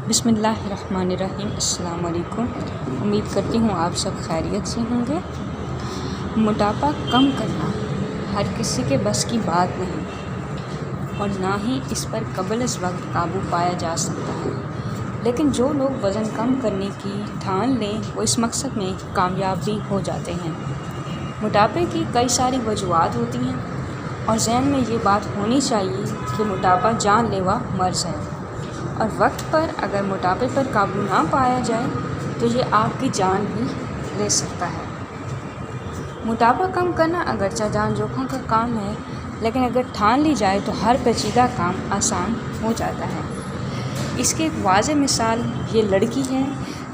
بسم اللہ الرحمن الرحیم۔ السلام علیکم۔ امید کرتی ہوں آپ سب خیریت سے ہوں گے۔ موٹاپا کم کرنا ہر کسی کے بس کی بات نہیں اور نہ ہی اس پر قبل از وقت قابو پایا جا سکتا ہے، لیکن جو لوگ وزن کم کرنے کی ٹھان لیں وہ اس مقصد میں کامیاب بھی ہو جاتے ہیں۔ موٹاپے کی کئی ساری وجوہات ہوتی ہیں اور ذہن میں یہ بات ہونی چاہیے کہ موٹاپا جان لیوا مرض ہے اور وقت پر اگر موٹاپے پر قابو نہ پایا جائے تو یہ آپ کی جان بھی لے سکتا ہے۔ موٹاپا کم کرنا اگرچہ جان جوکھوں کا کام ہے، لیکن اگر ٹھان لی جائے تو ہر پیچیدہ کام آسان ہو جاتا ہے۔ اس کی ایک واضح مثال یہ لڑکی ہے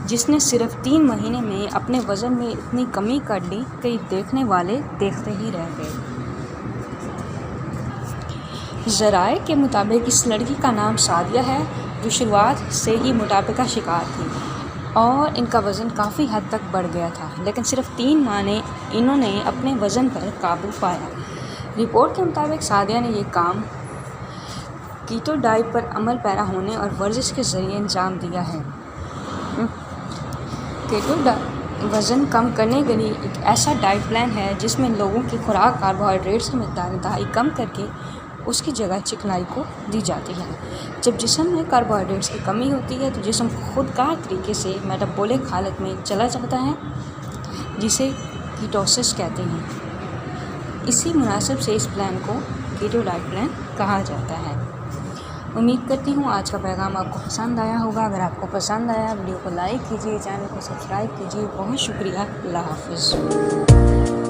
جس نے صرف 3 مہینے میں اپنے وزن میں اتنی کمی کر لی کہ دیکھنے والے دیکھتے ہی رہ گئے۔ ذرائع کے مطابق اس لڑکی کا نام سعدیہ ہے، جو شروعات سے ہی موٹاپے کا شکار تھی اور ان کا وزن کافی حد تک بڑھ گیا تھا، لیکن صرف 3 ماہ میں انہوں نے اپنے وزن پر قابو پایا۔ رپورٹ کے مطابق سعدیہ نے یہ کام کیٹو ڈائٹ پر عمل پیرا ہونے اور ورزش کے ذریعے انجام دیا ہے۔ کیٹو وزن کم کرنے کے لیے ایک ایسا ڈائٹ پلان ہے جس میں لوگوں کی خوراک کاربوہائیڈریٹس کی مقدار انتہائی کم کر کے اس کی جگہ چکنائی کو دی جاتی ہے۔ جب جسم میں کاربوہائیڈریٹس کی کمی ہوتی ہے تو جسم خود کار طریقے سے میٹابولک حالت میں چلا جاتا ہے، جسے کیٹوسس کہتے ہیں۔ اسی مناسب سے اس پلان کو کیٹو ڈائٹ پلان کہا جاتا ہے۔ امید کرتی ہوں آج کا پیغام آپ کو پسند آیا ہوگا۔ اگر آپ کو پسند آیا ویڈیو کو لائک کیجیے، چینل کو سبسکرائب کیجیے۔ بہت شکریہ۔ اللہ حافظ۔